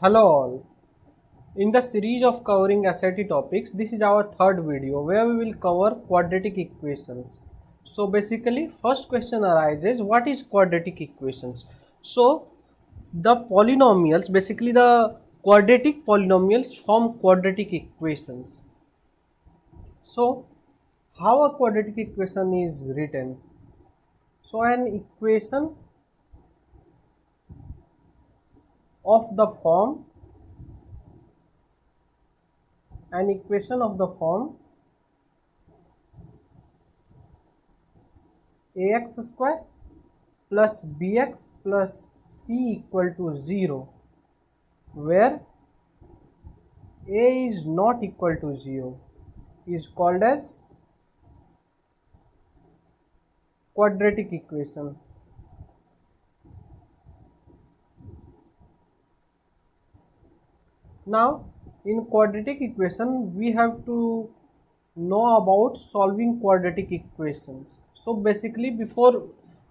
Hello all. In the series of covering SAT topics, this is our third video where we will cover quadratic equations. So basically, first question arises, what is quadratic equations? So the polynomials, basically the quadratic polynomials form quadratic equations. So how a quadratic equation is written? So an equation of the form ax square plus bx plus c equal to 0, where a is not equal to 0 is called as quadratic equation. Now in quadratic equation we have to know about solving quadratic equations. So basically, before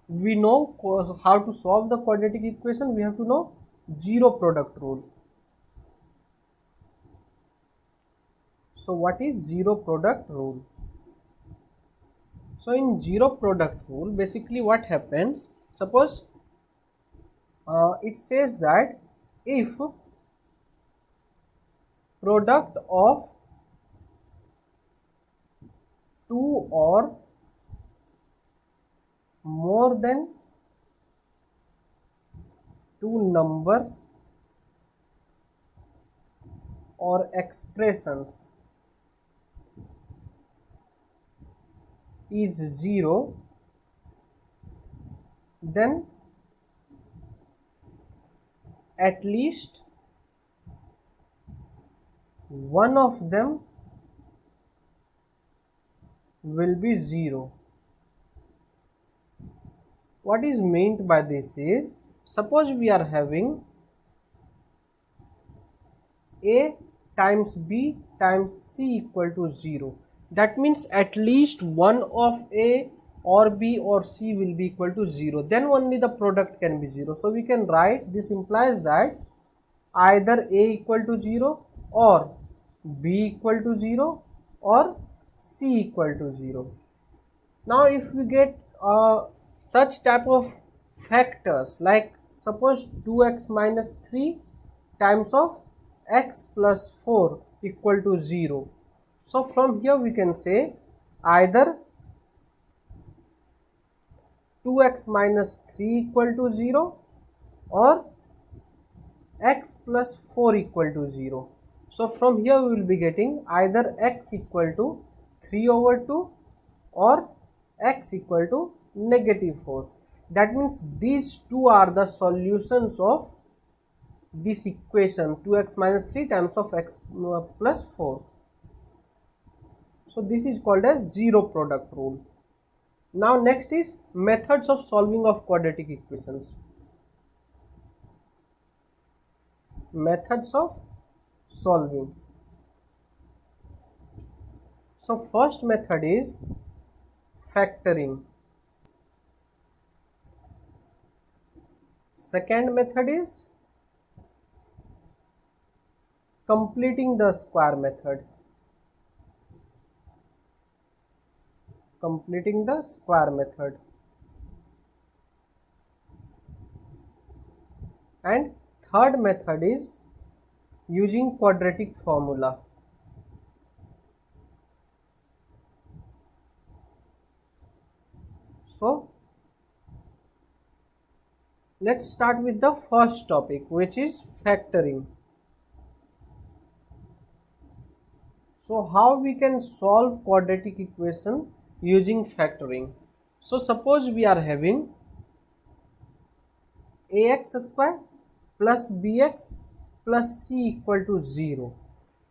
we know how to solve the quadratic equation, we have to know zero product rule. So what is zero product rule? So in zero product rule, basically what happens, suppose it says that if product of two or more than two numbers or expressions is 0, then at least one of them will be 0. What is meant by this is, suppose we are having a times b times c equal to 0. That means at least one of a or b or c will be equal to 0. Then only the product can be 0. So we can write, this implies that either a equal to 0 or b equal to 0 or c equal to 0. Now if we get such type of factors, like suppose 2x minus 3 times of x plus 4 equal to 0. So from here we can say either 2x minus 3 equal to 0 or x plus 4 equal to 0. So from here we will be getting either x equal to 3 over 2 or x equal to negative 4. That means these two are the solutions of this equation 2x minus 3 times of x plus 4. So this is called as zero product rule. Now next is methods of solving of quadratic equations. Methods of solving. So first method is factoring. Second method is completing the square method. Completing the square method. And third method is using quadratic formula. So let's start with the first topic, which is factoring. So how we can solve quadratic equation using factoring? So suppose we are having ax square plus bx plus c equal to 0.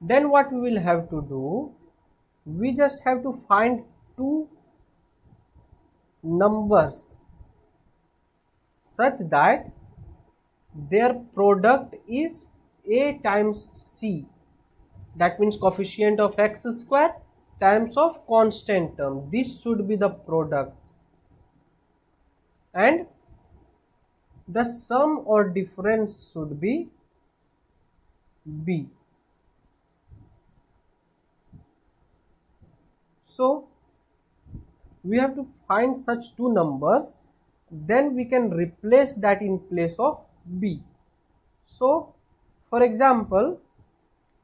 Then what we will have to do, we just have to find two numbers such that their product is a times c. That means coefficient of x square times of constant term. This should be the product, and the sum or difference should be b. So we have to find such two numbers, then we can replace that in place of b. So for example,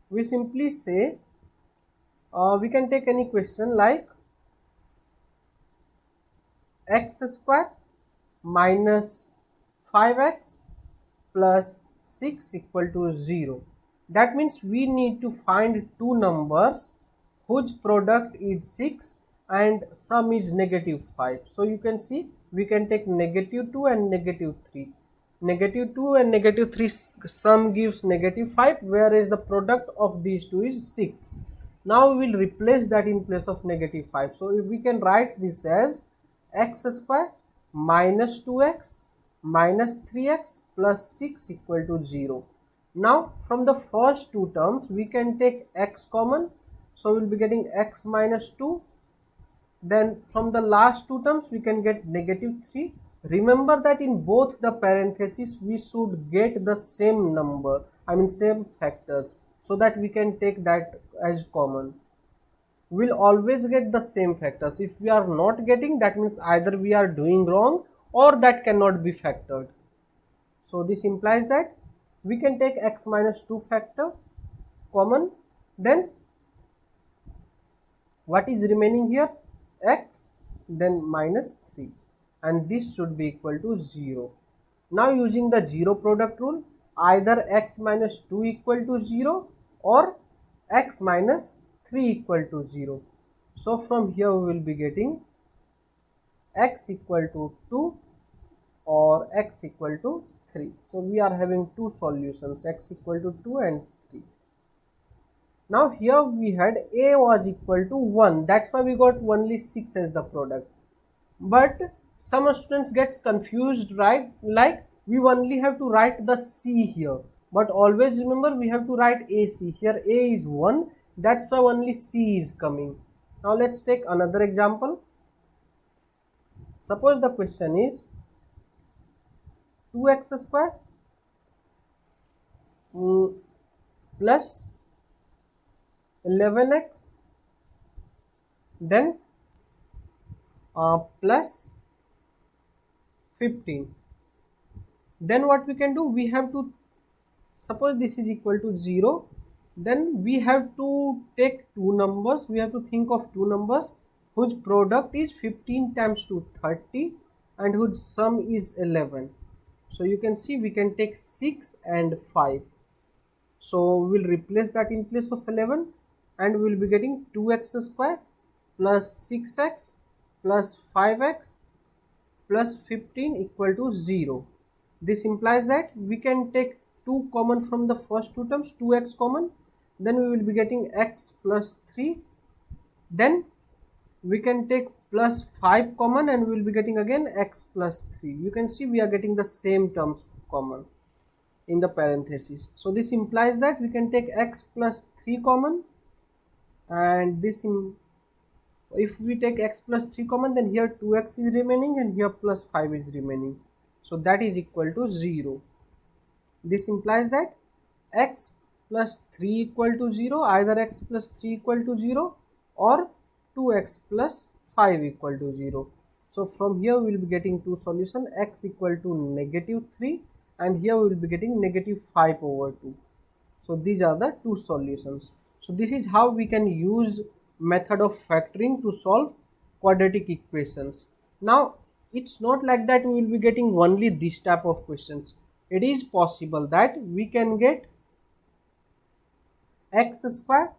we simply say we can take any question like x square minus 5x plus 6 equal to 0. That means we need to find two numbers whose product is 6 and sum is negative 5. So you can see we can take negative 2 and negative 3. Negative 2 and negative 3 sum gives negative 5, whereas the product of these two is 6. Now we will replace that in place of negative 5. So if we can write this as x square minus 2x minus 3x plus 6 equal to 0. Now from the first two terms we can take x common, so we will be getting x minus 2. Then from the last two terms we can get negative 3. Remember that in both the parentheses we should get the same number, I mean same factors, so that we can take that as common. We'll always get the same factors. If we are not getting, that means either we are doing wrong or that cannot be factored. So this implies that we can take x minus 2 factor common, then what is remaining here, x, then minus 3, and this should be equal to 0. Now using the zero product rule, either x minus 2 equal to 0 or x minus 3 equal to 0. So from here we will be getting x equal to 2 or x equal to 3. So we are having two solutions, x equal to 2 and 3. Now here we had a was equal to 1, that's why we got only 6 as the product. But some students gets confused, right? Like we only have to write the c here, but always remember we have to write ac. Here a is 1, that's why only c is coming. Now let's take another example. Suppose the question is 2x square plus 11x then plus 15. Then what we can do, we have to suppose this is equal to 0, then we have to take two numbers, we have to think of two numbers whose product is 15 times 2 30 and whose sum is 11. So you can see we can take 6 and 5. So we will replace that in place of 11 and we will be getting 2x square plus 6x plus 5x plus 15 equal to 0. This implies that we can take 2 common from the first two terms, 2x common, then we will be getting x plus 3, then we can take plus 5 common and we will be getting again x plus 3. You can see we are getting the same terms common in the parentheses. So this implies that we can take x plus 3 common, and this if we take x plus 3 common, then here 2x is remaining and here plus 5 is remaining. So that is equal to 0. This implies that x plus 3 equal to 0, either x plus 3 equal to 0 or 2x plus 5 equal to 0. So from here we will be getting two solutions, x equal to negative 3 and here we will be getting negative 5 over 2. So these are the two solutions. So this is how we can use method of factoring to solve quadratic equations. Now it's not like that we will be getting only this type of questions. It is possible that we can get x square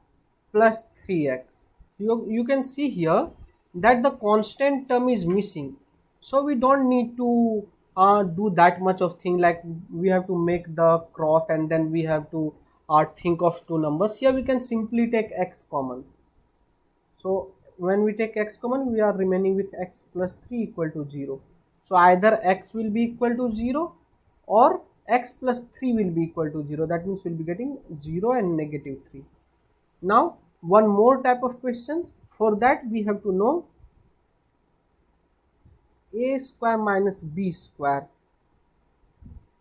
plus 3x. You can see here that the constant term is missing, so we don't need to do that much of thing like we have to make the cross and then we have to think of two numbers. Here we can simply take x common. So when we take x common, we are remaining with x plus 3 equal to 0. So either x will be equal to 0 or x plus 3 will be equal to 0. That means we'll be getting 0 and negative 3. Now one more type of question. For that we have to know a square minus b square,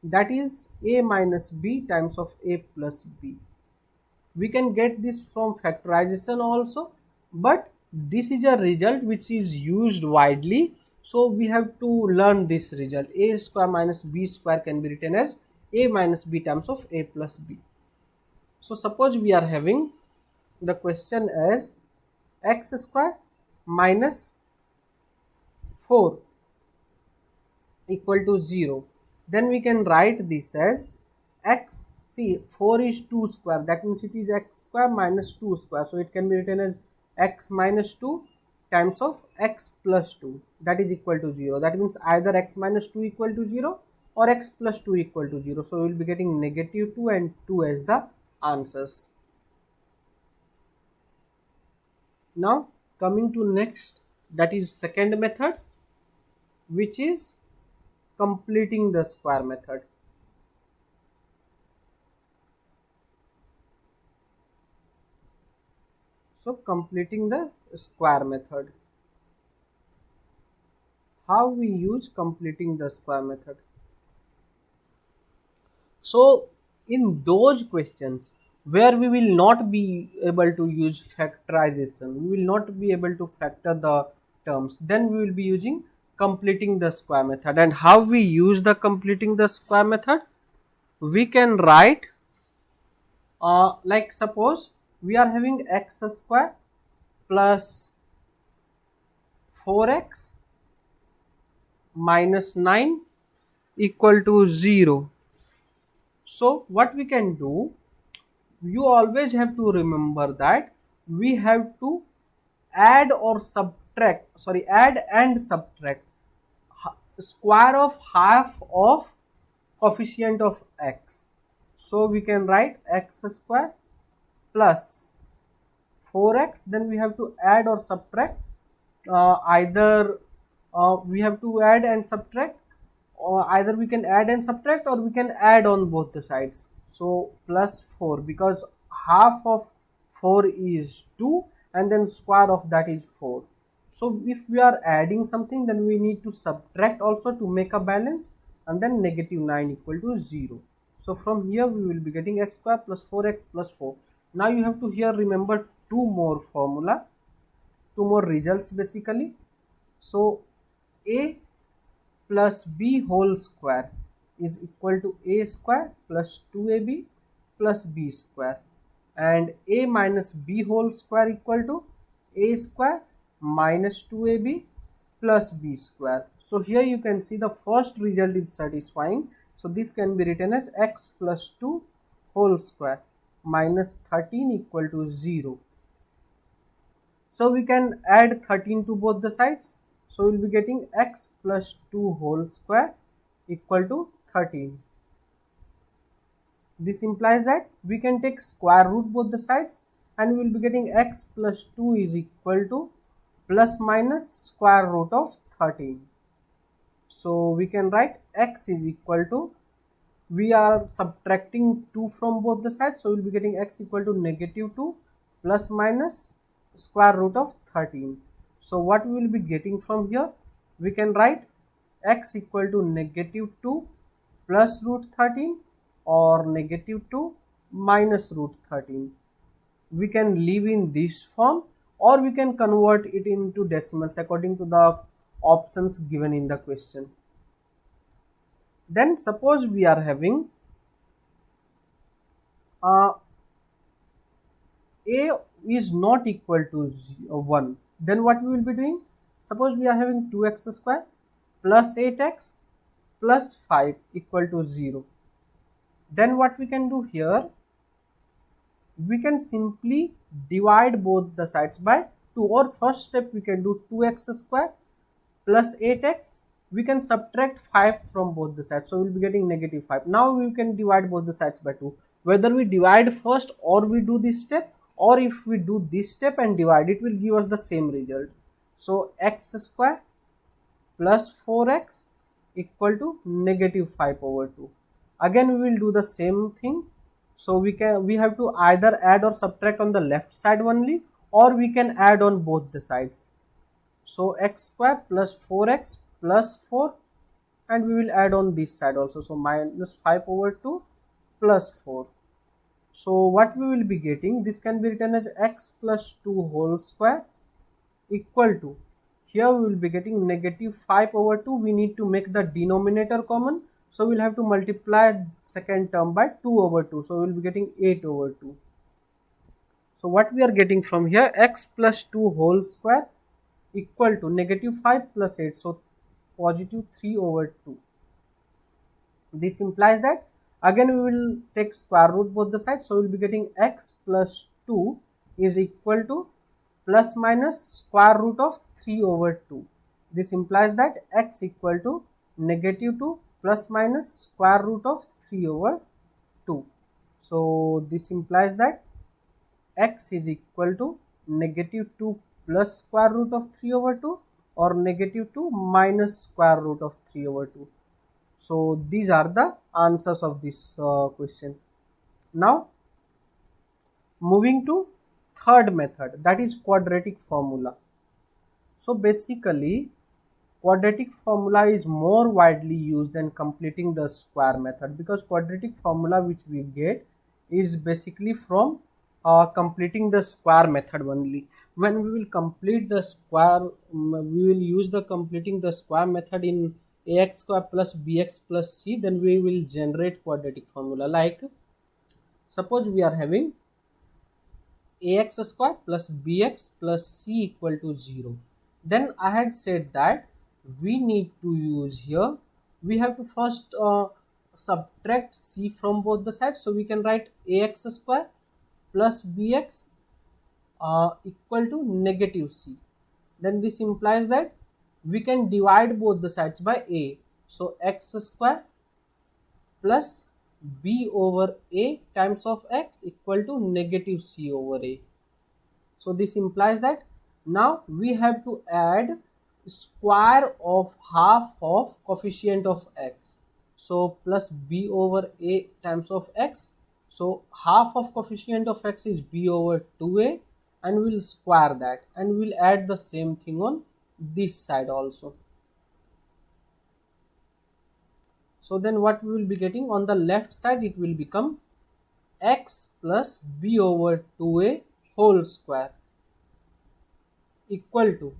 that is a minus b times of a plus b. We can get this from factorization also, but this is a result which is used widely, so we have to learn this result. A square minus b square can be written as a minus b times of a plus b. So suppose we are having the question as x square minus 4 equal to 0, then we can write this as x, see 4 is 2 square, that means it is x square minus 2 square, so it can be written as x minus 2 times of x plus 2, that is equal to 0. That means either x minus 2 equal to 0 or x plus 2 equal to 0, so we will be getting negative 2 and 2 as the answers. Now coming to next, that is second method, which is completing the square method. So completing the square method. How we use completing the square method? So in those questions where we will not be able to use factorization, we will not be able to factor the terms, then we will be using completing the square method. And how we use the completing the square method? We can write like suppose we are having x square plus 4x minus 9 equal to 0. So what we can do, you always have to remember that we have to add or subtract, sorry, add and subtract square of half of coefficient of x. So we can write x square plus 4x, then we have to add or subtract either we have to add and subtract, or either we can add and subtract, or we can add on both the sides. So plus 4, because half of 4 is 2 and then square of that is 4. So if we are adding something, then we need to subtract also to make a balance, and then negative 9 equal to 0. So from here we will be getting x square plus 4x plus 4. Now you have to here remember two more formula, two more results basically. So a plus b whole square is equal to a square plus 2ab plus b square, and a minus b whole square equal to a square minus 2ab plus b square. So here you can see the first result is satisfying, so this can be written as x plus 2 whole square minus 13 equal to 0. So we can add 13 to both the sides. So we will be getting x plus 2 whole square equal to 13. This implies that we can take square root both the sides, and we will be getting x plus 2 is equal to plus minus square root of 13. So we can write x is equal to, we are subtracting 2 from both the sides, so we will be getting x equal to negative 2 plus minus square root of 13. So what we will be getting from here, we can write x equal to negative 2 plus root 13 or negative 2 minus root 13. We can leave in this form, or we can convert it into decimals according to the options given in the question. Then suppose we are having a is not equal to 1, then what we will be doing? Suppose we are having 2x square plus 8x plus 5 equal to 0. Then what we can do here, we can simply divide both the sides by 2, or first step we can do 2x square plus 8x, we can subtract 5 from both the sides, so we will be getting negative 5. Now we can divide both the sides by 2. Whether we divide first or we do this step, or if we do this step and divide, it will give us the same result. So x square plus 4x equal to negative 5 over 2. Again we will do the same thing. So we have to either add or subtract on the left side only, or we can add on both the sides. So x square plus 4x plus 4, and we will add on this side also, so minus 5 over 2 plus 4. So what we will be getting, this can be written as x plus 2 whole square equal to, here we will be getting negative 5 over 2. We need to make the denominator common, so we'll have to multiply second term by 2 over 2, so we'll be getting 8 over 2. So what we are getting from here, x plus 2 whole square equal to negative 5 plus 8, so positive 3 over 2. This implies that again we will take square root both the sides, so we will be getting x plus 2 is equal to plus minus square root of 3 over 2. This implies that x equal to negative 2 plus minus square root of 3 over 2. So this implies that x is equal to negative 2 plus square root of 3 over 2 or negative 2 minus square root of 3 over 2. So these are the answers of this question. Now moving to third method, that is quadratic formula. So basically quadratic formula is more widely used than completing the square method, because quadratic formula which we get is basically from completing the square method only. When we will complete the square, we will use the completing the square method in ax square plus bx plus c, then we will generate quadratic formula. Like suppose we are having ax square plus bx plus c equal to 0, then I had said that we need to use here, we have to first subtract c from both the sides, so we can write ax square plus bx equal to negative c. Then this implies that we can divide both the sides by a, so x square plus b over a times of x equal to negative c over a. So this implies that now we have to add square of half of coefficient of x. So plus b over a times of x. So half of coefficient of x is b over 2a, and we'll square that, and we'll add the same thing on this side also. So then what we will be getting on the left side, it will become x plus b over 2a whole square equal to,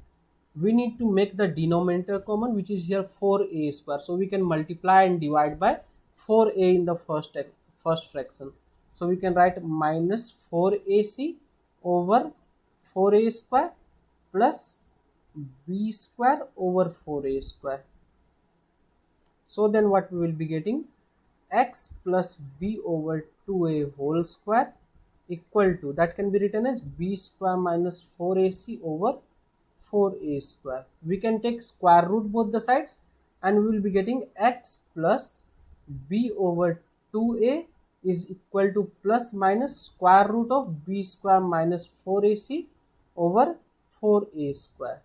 we need to make the denominator common, which is here 4a square, so we can multiply and divide by 4a in the first fraction, so we can write minus 4ac over 4a square plus b square over 4a square. So then what we will be getting, x plus b over 2a whole square equal to, that can be written as b square minus 4ac over 4a square. We can take square root both the sides, and we will be getting x plus b over 2a is equal to plus minus square root of b square minus 4ac over 4a square.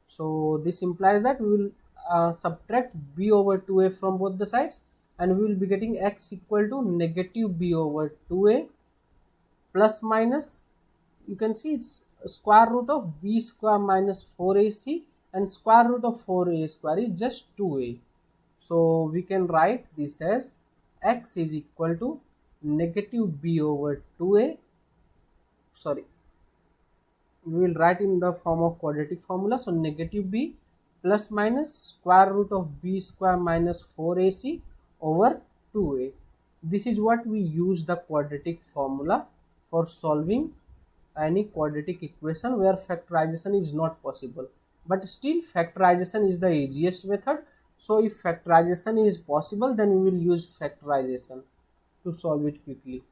So this implies that we will subtract b over 2a from both the sides, and we will be getting x equal to negative b over 2a plus minus, you can see it's square root of b square minus 4ac, and square root of 4a square is just 2a. So we can write this as x is equal to negative b over 2a, sorry, we will write in the form of quadratic formula, so negative b plus minus square root of b square minus 4ac over 2a. This is what we use the quadratic formula for solving any quadratic equation where factorization is not possible, but still factorization is the easiest method. So if factorization is possible, then we will use factorization to solve it quickly.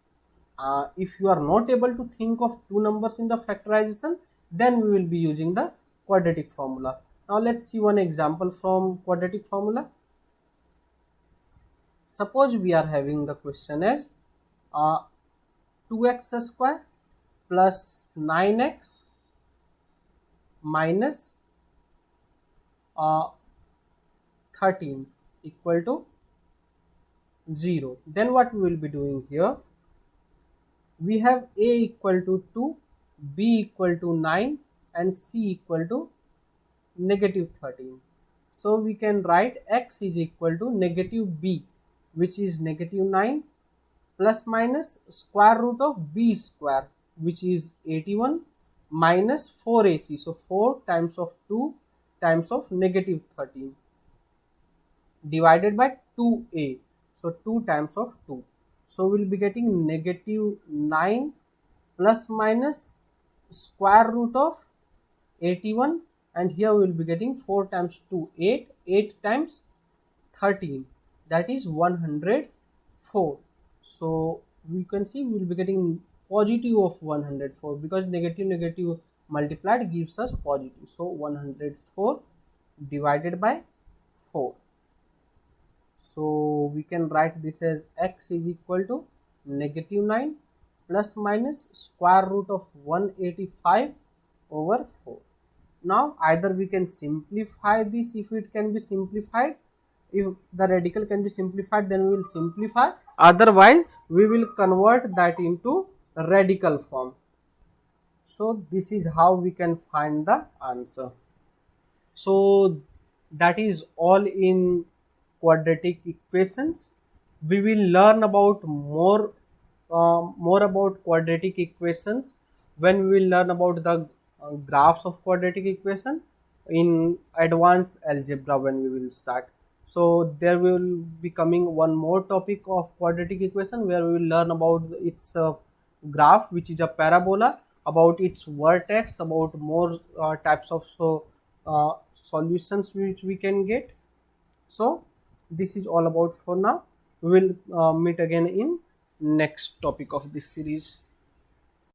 If you are not able to think of two numbers in the factorization, then we will be using the quadratic formula. Now let's see one example from quadratic formula. Suppose we are having the question as 2x square plus 9x minus 13 equal to 0. Then what we will be doing here, we have a equal to 2, b equal to 9, and c equal to negative 13. So we can write x is equal to negative b, which is negative 9, plus minus square root of b square, which is 81, minus 4ac, so 4 times of 2 times of negative 13, divided by 2a, so 2 times of 2, so we'll be getting negative 9 plus minus square root of 81, and here we will be getting 4 times 2 8, 8 times 13, that is 104. So we can see we will be getting positive of 104, because negative negative multiplied gives us positive, so 104 divided by 4. So we can write this as x is equal to negative 9 plus minus square root of 185 over 4. Now either we can simplify this, if it can be simplified, if the radical can be simplified, then we will simplify, otherwise we will convert that into radical form. So this is how we can find the answer. So that is all in quadratic equations. We will learn about more about quadratic equations when we will learn about the graphs of quadratic equation in advanced algebra, when we will start. So there will be coming one more topic of quadratic equation, where we will learn about its graph, which is a parabola, about its vertex, about more types of solutions which we can get. So this is all about for now. We will meet again in next topic of this series.